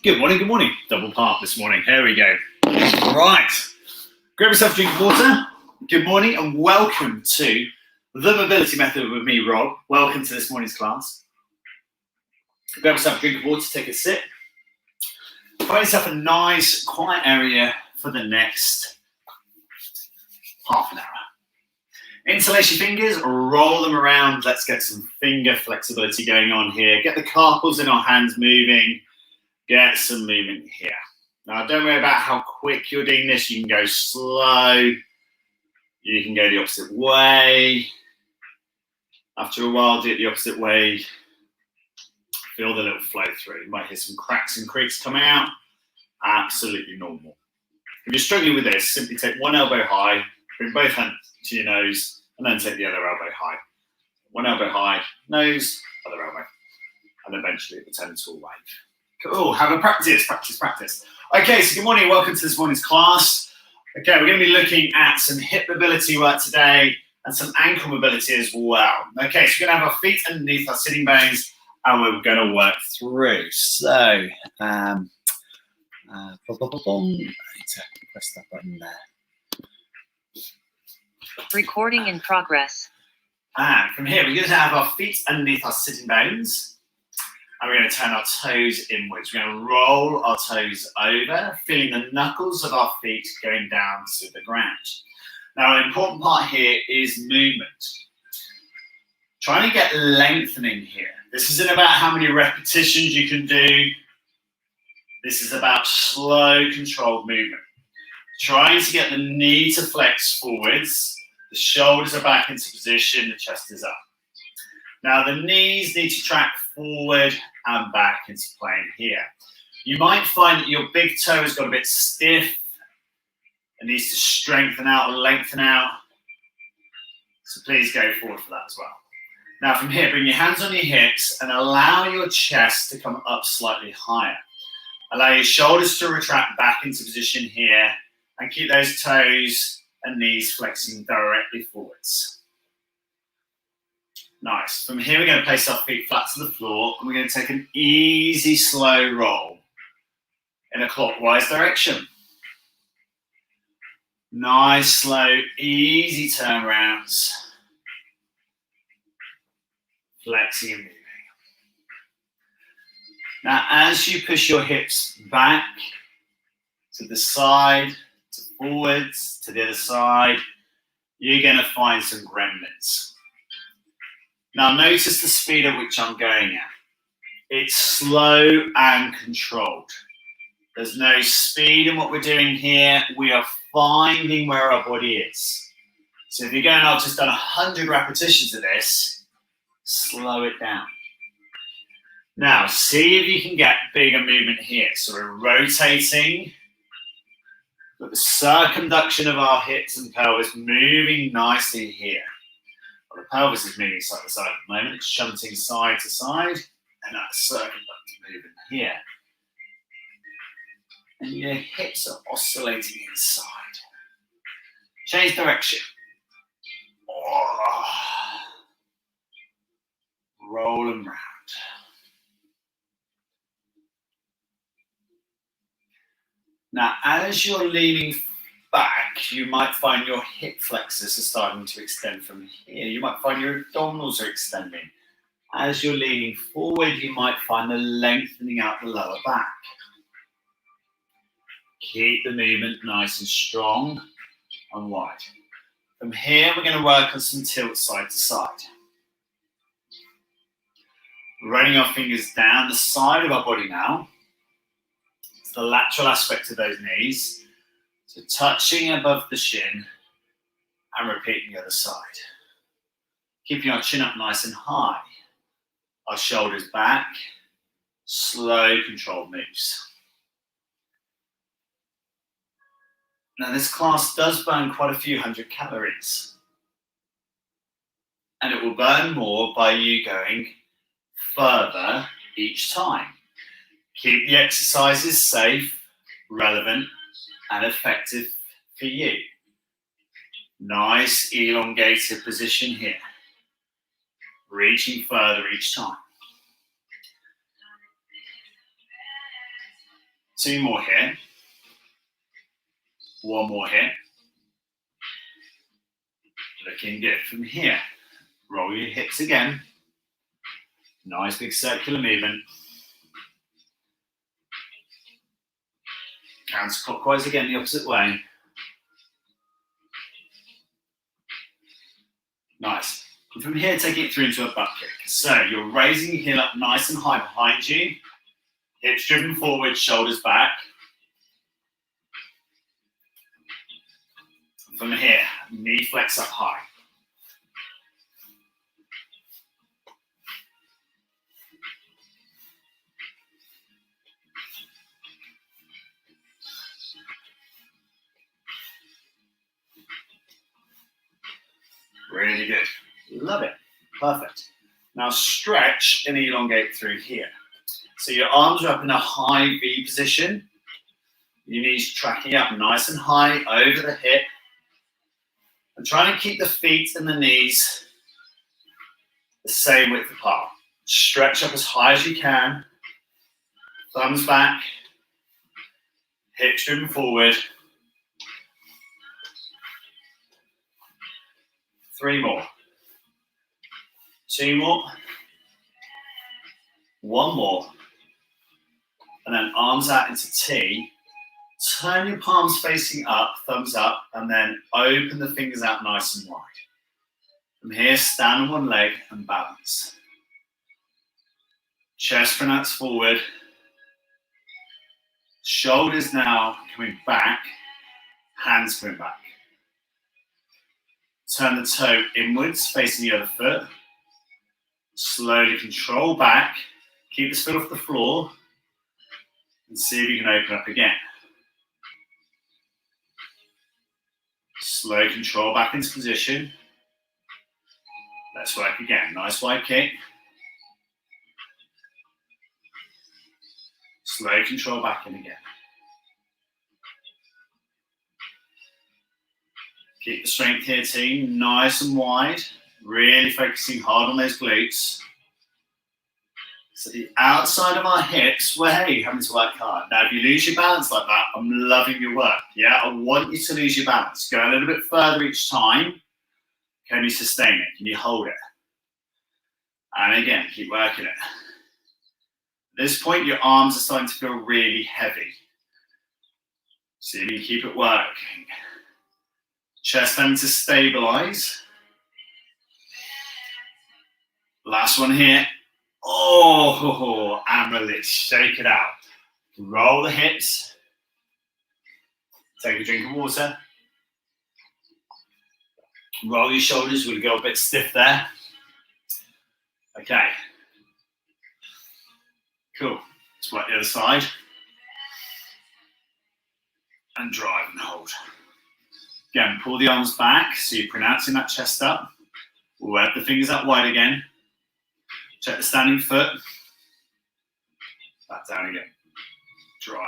Good morning. Double part this morning. Here we go. Right. Grab yourself a drink of water. Good morning and welcome to the Mobility Method with me, Rob. Welcome to this morning's class. Grab yourself a drink of water, take a sip. Find yourself a nice, quiet area for the next half an hour. Interlace your fingers, roll them around. Let's get some finger flexibility going on here. Get the carpals in our hands moving. Get some movement here. Now, don't worry about how quick you're doing this. You can go slow. You can go the opposite way. After a while, do it the opposite way. Feel the little flow through. You might hear some cracks and creaks come out. Absolutely normal. If you're struggling with this, simply take one elbow high, bring both hands to your nose, and then take the other elbow high. One elbow high, nose, other elbow. And eventually it will turn into a wave. Cool, have a practice. Okay, so good morning, welcome to this morning's class. Okay, we're going to be looking at some hip mobility work today and some ankle mobility as well. Okay, so we're going to have our feet underneath our sitting bones and we're going to work through. So, I need to press that button there. Recording in progress. And from here, we're going to have our feet underneath our sitting bones. And we're going to turn our toes inwards. We're going to roll our toes over, feeling the knuckles of our feet going down to the ground. Now, an important part here is movement. Trying to get lengthening here. This isn't about how many repetitions you can do. This is about slow, controlled movement. Trying to get the knee to flex forwards. The shoulders are back into position. The chest is up. Now, the knees need to track forward and back into plane here. You might find that your big toe has got a bit stiff. It needs to strengthen out or lengthen out. So please go forward for that as well. Now, from here, bring your hands on your hips and allow your chest to come up slightly higher. Allow your shoulders to retract back into position here and keep those toes and knees flexing directly forwards. Nice. From here, we're going to place our feet flat to the floor and we're going to take an easy, slow roll in a clockwise direction. Nice, slow, easy turnarounds. Flexing and moving. Now, as you push your hips back to the side, to forwards, to the other side, you're going to find some gremlins. Now notice the speed at which I'm going at. It's slow and controlled. There's no speed in what we're doing here. We are finding where our body is. So if you're going, I've just done 100 repetitions of this, slow it down. Now see if you can get bigger movement here. So we're rotating, but the circumduction of our hips and pelvis moving nicely here. Well, the pelvis is moving side to side at the moment. It's shunting side to side, and that's circumducting movement here. And your hips are oscillating inside. Change direction. Oh. Roll them round. Now, as you're leaning back, you might find your hip flexors are starting to extend from here. You might find your abdominals are extending. As you're leaning forward, you might find the lengthening out the lower back. Keep the movement nice and strong and wide. From here, we're going to work on some tilt side to side. Running our fingers down the side of our body now. It's the lateral aspect of those knees. So touching above the shin and repeating the other side. Keeping our chin up nice and high. Our shoulders back. Slow, controlled moves. Now this class does burn quite a few hundred calories. And it will burn more by you going further each time. Keep the exercises safe, relevant, and effective for you. Nice elongated position here. Reaching further each time. 2 more here. 1 more here. Looking good. From here, roll your hips again. Nice big circular movement. Counterclockwise again, the opposite way. Nice. And from here, taking it through into a butt kick. So you're raising your heel up nice and high behind you. Hips driven forward, shoulders back. And from here, knee flex up high. Really good. Love it. Perfect. Now stretch and elongate through here. So your arms are up in a high V position. Your knees tracking up nice and high over the hip. And trying to keep the feet and the knees the same width apart. Stretch up as high as you can. Thumbs back. Hips driven forward. 3 more. 2 more. 1 more. And then arms out into T. Turn your palms facing up, thumbs up, and then open the fingers out nice and wide. From here, stand on one leg and balance. Chest pronounced forward. Shoulders now coming back, hands coming back. Turn the toe inwards, facing the other foot. Slowly control back. Keep this foot off the floor. And see if you can open up again. Slow control back into position. Let's work again. Nice wide kick. Slow control back in again. Keep the strength here, team. Nice and wide. Really focusing hard on those glutes. So the outside of our hips, well, hey, having to work hard. Now, if you lose your balance like that, I'm loving your work. Yeah, I want you to lose your balance. Go a little bit further each time. Can you sustain it? Can you hold it? And again, keep working it. At this point, your arms are starting to feel really heavy. See if you can keep it working. Chest having to stabilize. Last one here. Oh, and release. Shake it out. Roll the hips. Take a drink of water. Roll your shoulders. We'll go a bit stiff there. Okay. Cool. Let's work the other side. And drive and hold. Again, pull the arms back. So you're pronouncing that chest up. Web the fingers out wide again. Check the standing foot. Back down again. Drive.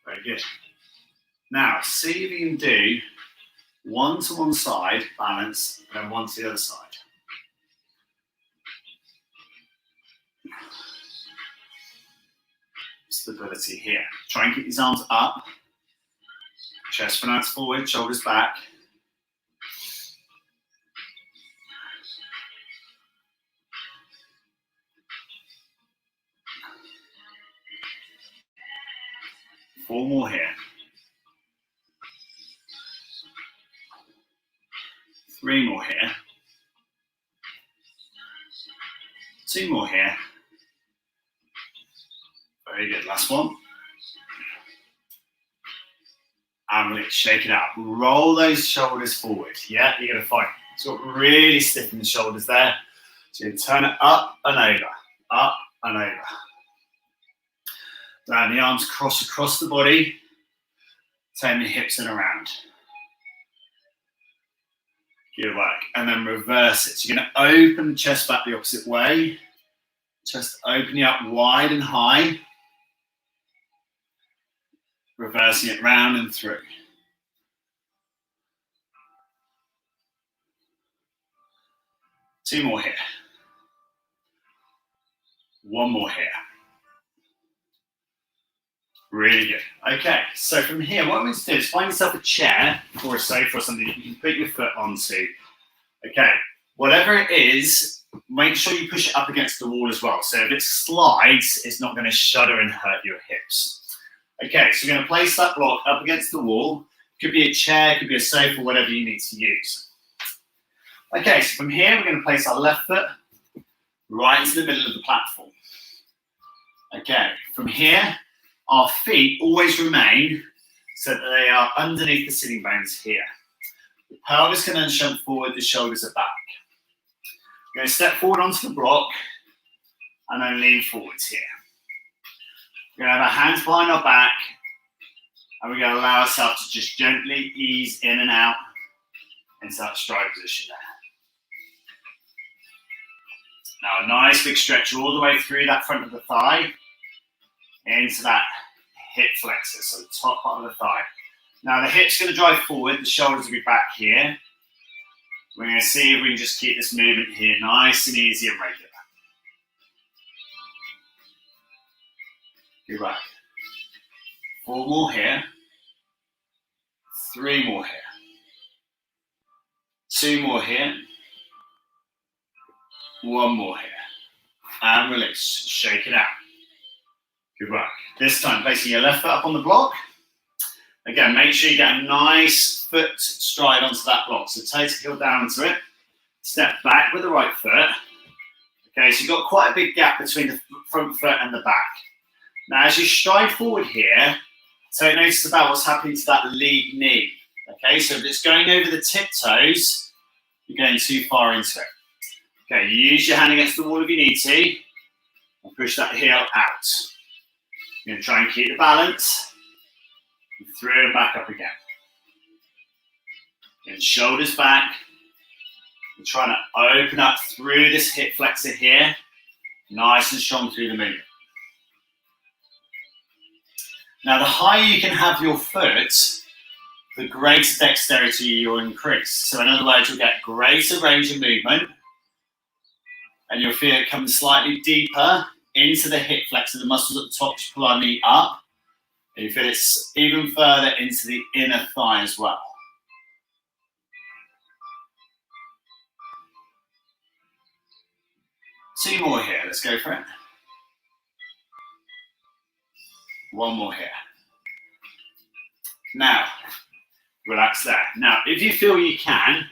Very good. Now, see if you can do one to one side, balance, and then one to the other side. Stability here. Try and keep these arms up. Chest pronounced forward, shoulders back. Four more here. 3 more here. 2 more here. Very good. Last one. And let's shake it out. Roll those shoulders forward. Yeah, you're going to fight. So really stiffen the shoulders there. So you turn it up and over. Up and over. Down the arms cross across the body. Turn the hips and around. Good work. And then reverse it. So you're going to open the chest back the opposite way. Chest opening up wide and high. Reversing it round and through. Two more here. One more here. Really good. Okay, so from here, what I'm going to do is find yourself a chair or a sofa or something that you can put your foot onto. Okay, whatever it is, make sure you push it up against the wall as well. So if it slides, it's not going to shudder and hurt your hips. Okay, so you're going to place that block up against the wall. Could be a chair, could be a sofa, whatever you need to use. Okay, so from here, we're going to place our left foot right into the middle of the platform. Okay, from here, our feet always remain so that they are underneath the sitting bones here. The pelvis can then shunt forward, the shoulders are back. We're going to step forward onto the block and then lean forwards here. We're going to have our hands behind our back and we're going to allow ourselves to just gently ease in and out into that stride position there. Now a nice big stretch all the way through that front of the thigh into that hip flexor, so the top part of the thigh. Now the hip's going to drive forward, the shoulders will be back here. We're going to see if we can just keep this movement here nice and easy and regular. Good work. 4 more here. 3 more here. 2 more here. 1 more here. And release. Shake it out. Good work. This time, placing your left foot up on the block. Again, make sure you get a nice foot stride onto that block. So toe to heel down to it. Step back with the right foot. Okay, so you've got quite a big gap between the front foot and the back. Now, as you stride forward here, take notice about what's happening to that lead knee. Okay, so if it's going over the tiptoes, you're going too far into it. Okay, you use your hand against the wall if you need to, and push that heel out. You're going to try and keep the balance, and through and back up again. And shoulders back. We're trying to open up through this hip flexor here, nice and strong through the movement. Now, the higher you can have your foot, the greater dexterity you'll increase. So in other words, you'll get greater range of movement, and you'll feel it coming slightly deeper into the hip flexor, the muscles at the top which pull our knee up, and you feel it's even further into the inner thigh as well. Two more here, let's go for it. 1 more here. Now, relax there. Now, if you feel you can,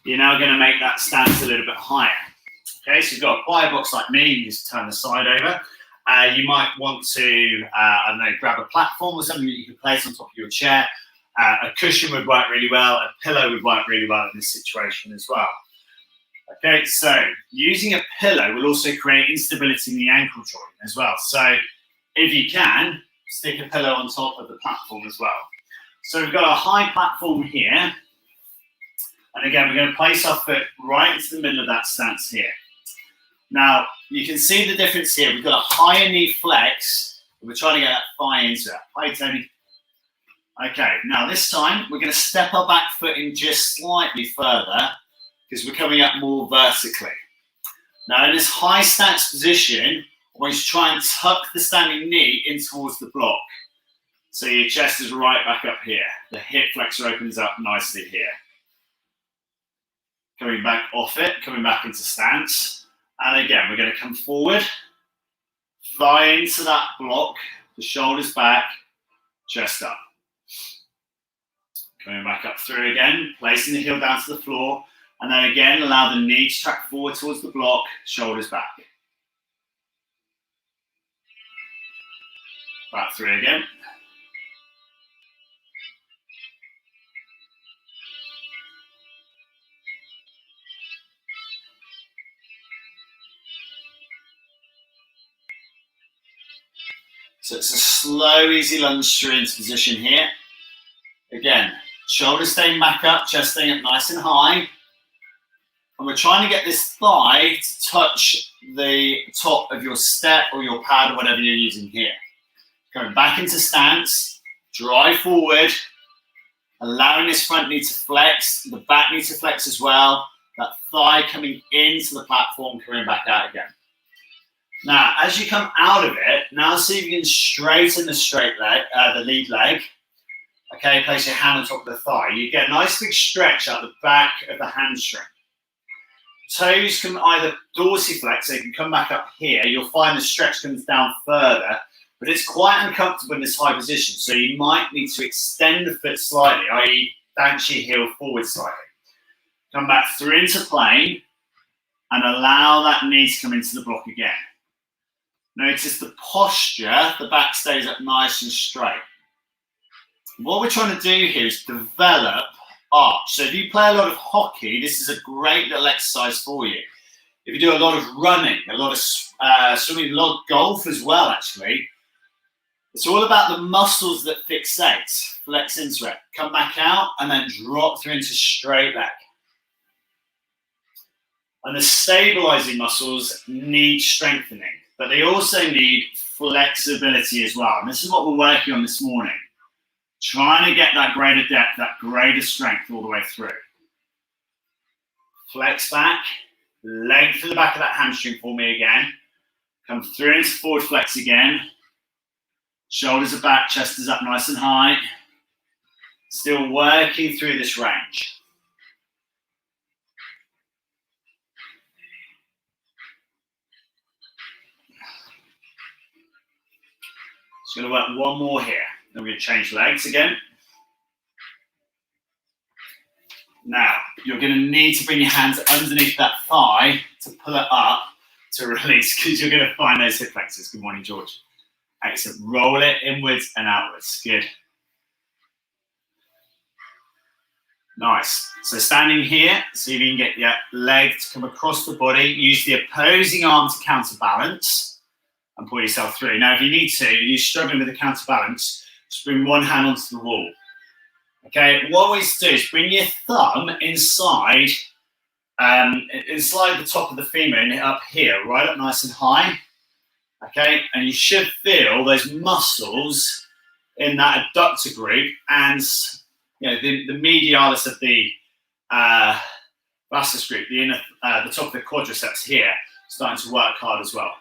you're now going to make that stance a little bit higher. Okay, so you've got a quiet box like me, you just turn the side over. You might want to, I don't know, grab a platform or something that you can place on top of your chair. A cushion would work really well. A pillow would work really well in this situation as well. Okay, so using a pillow will also create instability in the ankle joint as well. So if you can, stick a pillow on top of the platform as well. So we've got a high platform here. And again, we're going to place our foot right into the middle of that stance here. Now, you can see the difference here. We've got a higher knee flex. We're trying to get that thigh into it. Hi, Tony. Okay, now this time, we're going to step our back foot in just slightly further because we're coming up more vertically. Now, in this high stance position, I want you to try and tuck the standing knee in towards the block. So your chest is right back up here. The hip flexor opens up nicely here. Coming back off it, coming back into stance. And again, we're going to come forward, thigh into that block, the shoulders back, chest up. Coming back up through again, placing the heel down to the floor. And then again, allow the knee to track forward towards the block, shoulders back. Back through again. So it's a slow, easy lunge straight into position here. Again, shoulders staying back up, chest staying up nice and high. And we're trying to get this thigh to touch the top of your step or your pad or whatever you're using here. Going back into stance, drive forward, allowing this front knee to flex, the back knee to flex as well, that thigh coming into the platform, coming back out again. Now, as you come out of it, now see if you can straighten the straight leg, the lead leg. Okay, place your hand on top of the thigh. You get a nice big stretch out the back of the hamstring. Toes can either dorsiflex, so you can come back up here. You'll find the stretch comes down further, but it's quite uncomfortable in this high position. So you might need to extend the foot slightly, i.e. bounce your heel forward slightly. Come back through into plane and allow that knee to come into the block again. Notice the posture, the back stays up nice and straight. What we're trying to do here is develop arch. So if you play a lot of hockey, this is a great little exercise for you. If you do a lot of running, a lot of swimming, a lot of golf as well, actually, it's all about the muscles that fixate. Flex into it, come back out, and then drop through into straight leg. And the stabilizing muscles need strengthening, but they also need flexibility as well. And this is what we're working on this morning. Trying to get that greater depth, that greater strength all the way through. Flex back, lengthen the back of that hamstring for me again. Come through into forward flex again. Shoulders are back, chest is up nice and high. Still working through this range. Just going to work one more here. Then we're going to change legs again. Now, you're going to need to bring your hands underneath that thigh to pull it up to release, because you're going to find those hip flexors. Good morning, George. Excellent. Roll it inwards and outwards. Good. Nice. So standing here, see if you can get your leg to come across the body. Use the opposing arm to counterbalance and pull yourself through. Now, if you need to, you're struggling with the counterbalance, just bring one hand onto the wall. Okay, what we do is bring your thumb inside the top of the femur and up here, right up nice and high. Okay, and you should feel those muscles in that adductor group and the medialis of the vastus group, the top of the quadriceps here, starting to work hard as well.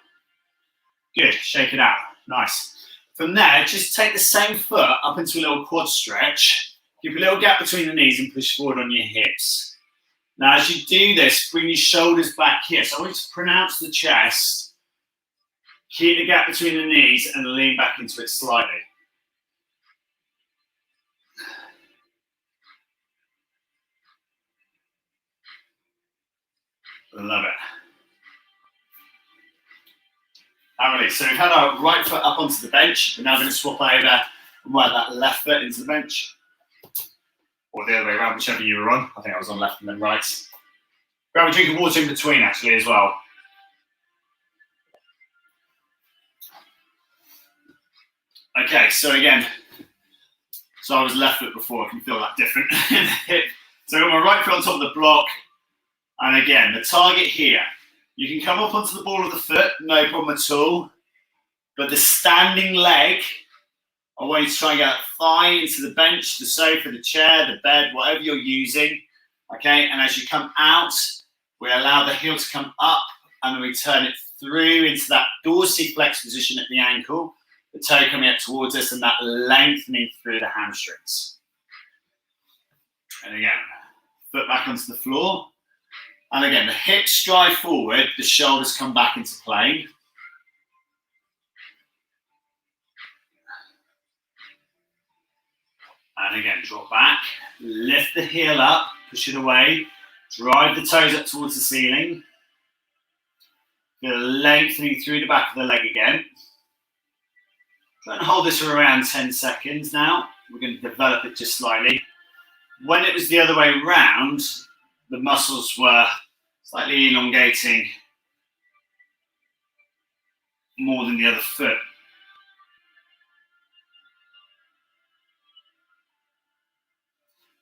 Good, shake it out, nice. From there, just take the same foot up into a little quad stretch. Keep a little gap between the knees and push forward on your hips. Now, as you do this, bring your shoulders back here. So I want you to pronounce the chest. Keep the gap between the knees and lean back into it slightly. Love it. And release. So we've had our right foot up onto the bench. We're now going to swap over and work that left foot into the bench. Or the other way around, whichever you were on. I think I was on left and then right. Grab a drink of water in between, actually, as well. Okay, so again, I was left foot before. I can feel that different in the hip. So I've got my right foot on top of the block. And again, the target here. You can come up onto the ball of the foot, no problem at all. But the standing leg, I want you to try and get that thigh into the bench, the sofa, the chair, the bed, whatever you're using. Okay, and as you come out, we allow the heel to come up and then we turn it through into that dorsiflex position at the ankle, the toe coming up towards us and that lengthening through the hamstrings. And again, foot back onto the floor. And again, the hips drive forward, the shoulders come back into plane. And again, drop back, lift the heel up, push it away, drive the toes up towards the ceiling. Feel lengthening through the back of the leg again. Try and hold this for around 10 seconds now. We're going to develop it just slightly. When it was the other way round, the muscles were slightly elongating more than the other foot.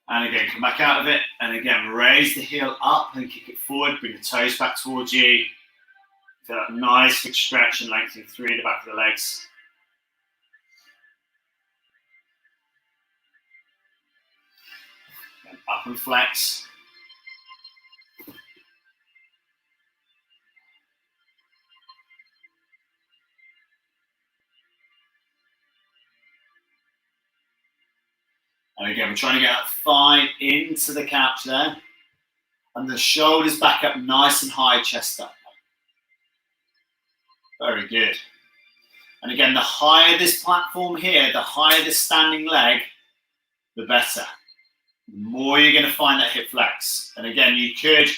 And again, come back out of it. And again, raise the heel up and kick it forward. Bring the toes back towards you. Feel that nice big stretch and lengthening through the back of the legs. And up and flex. And again, we're trying to get that thigh into the couch there. And the shoulders back up nice and high, chest up. Very good. And again, the higher this platform here, the higher this standing leg, the better. The more you're going to find that hip flex. And again, you could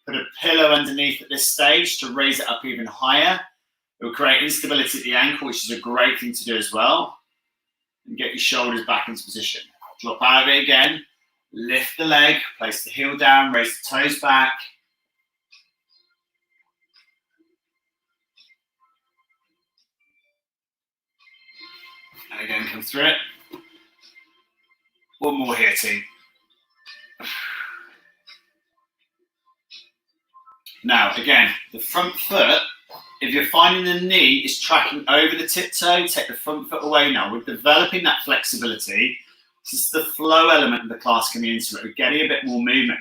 put a pillow underneath at this stage to raise it up even higher. It will create instability at the ankle, which is a great thing to do as well. And get your shoulders back into position. Drop out of it again. Lift the leg, place the heel down, raise the toes back. And again, come through it. One more here, team. Now, again, the front foot, if you're finding the knee is tracking over the tiptoe, take the front foot away now. We're developing that flexibility. This is the flow element of the class coming into it. We're getting a bit more movement.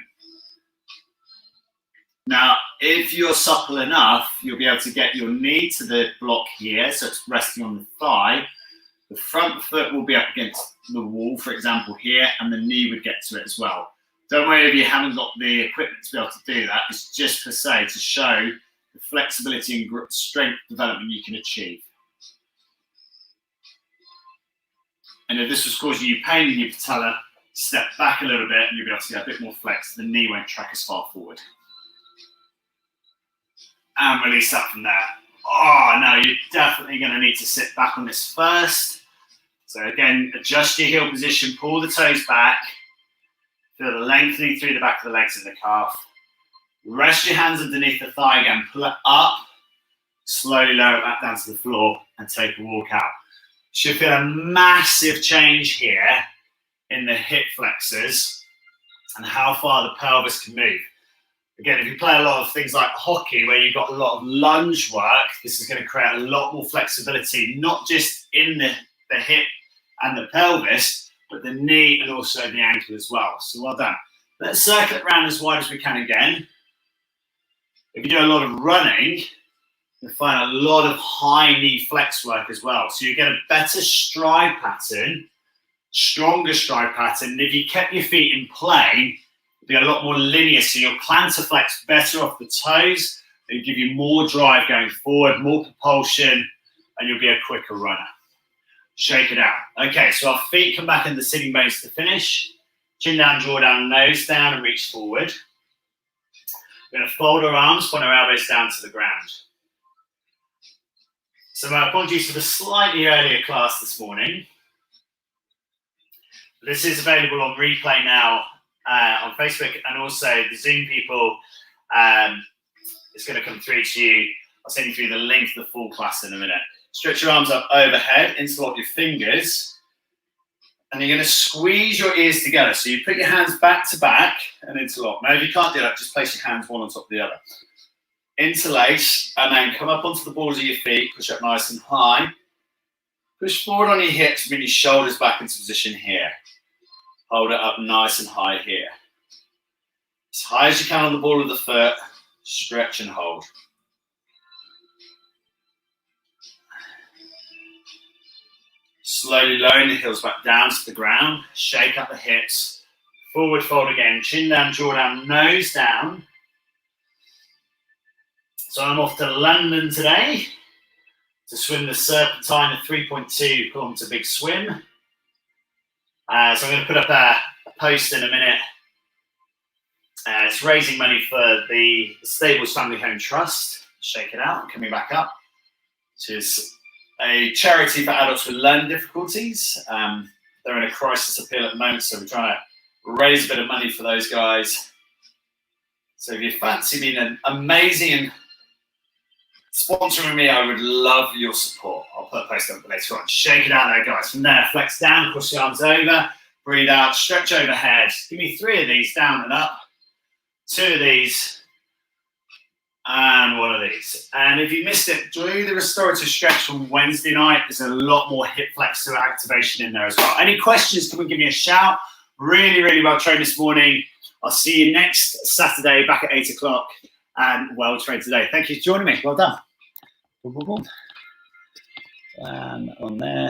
Now, if you're supple enough, you'll be able to get your knee to the block here, so it's resting on the thigh. The front foot will be up against the wall, for example, here, and the knee would get to it as well. Don't worry if you haven't got the equipment to be able to do that. It's just per se to show the flexibility and strength development you can achieve. And if this was causing you pain in your patella, step back a little bit and you'll be able to get a bit more flex. The knee won't track as far forward. And release that from there. Oh, no, you're definitely going to need to sit back on this first. So again, adjust your heel position, pull the toes back. Feel the lengthening through the back of the legs and the calf. Rest your hands underneath the thigh again. Pull it up. Slowly lower it back down to the floor and take a walk out. Should feel a massive change here in the hip flexors and how far the pelvis can move. Again, if you play a lot of things like hockey where you've got a lot of lunge work, this is going to create a lot more flexibility, not just in the hip and the pelvis, but the knee and also the ankle as well. So well done. Let's circle it around as wide as we can again. If you do a lot of running, you'll find a lot of high knee flex work as well. So you get a better stride pattern, stronger stride pattern. And if you kept your feet in plane, be a lot more linear, so your plantar flex better off the toes. It'll give you more drive going forward, more propulsion, and you'll be a quicker runner. Shake it out. Okay, so our feet come back in the sitting bones to finish. Chin down, draw down, nose down, and reach forward. We're going to fold our arms, point our elbows down to the ground. So my apologies for the slightly earlier class this morning. This is available on replay now. On Facebook, and also the Zoom people, it's going to come through to you. I'll send you through the link to the full class in a minute. Stretch your arms up overhead, interlock your fingers, and you're going to squeeze your ears together. So you put your hands back to back and interlock. Now, if you can't do that, just place your hands one on top of the other. Interlace, and then come up onto the balls of your feet, push up nice and high. Push forward on your hips, bring your shoulders back into position here. Hold it up nice and high here. As high as you can on the ball of the foot, stretch and hold. Slowly lowering the heels back down to the ground. Shake up the hips. Forward fold again. Chin down, jaw down, nose down. So I'm off to London today to swim the Serpentine, a 3.2 kilometre big swim. So I'm going to put up a post in a minute. It's raising money for the Stables Family Home Trust. Shake it out, coming back up. Which is a charity for adults with learning difficulties. They're in a crisis appeal at the moment, so we're trying to raise a bit of money for those guys. So if you fancy being an amazing and sponsoring me, I would love your support. I'll put a post up later on. Shake it out there, guys. From there, flex down, cross the arms over. Breathe out, stretch overhead. Give me 3 of these, down and up. 2 of these. And 1 of these. And if you missed it, do the restorative stretch from Wednesday night. There's a lot more hip flexor activation in there as well. Any questions, come and give me a shout. Really, really well trained this morning. I'll see you next Saturday back at 8 o'clock. And well trained today. Thank you for joining me. Well done. Boom, boom, boom. And on there.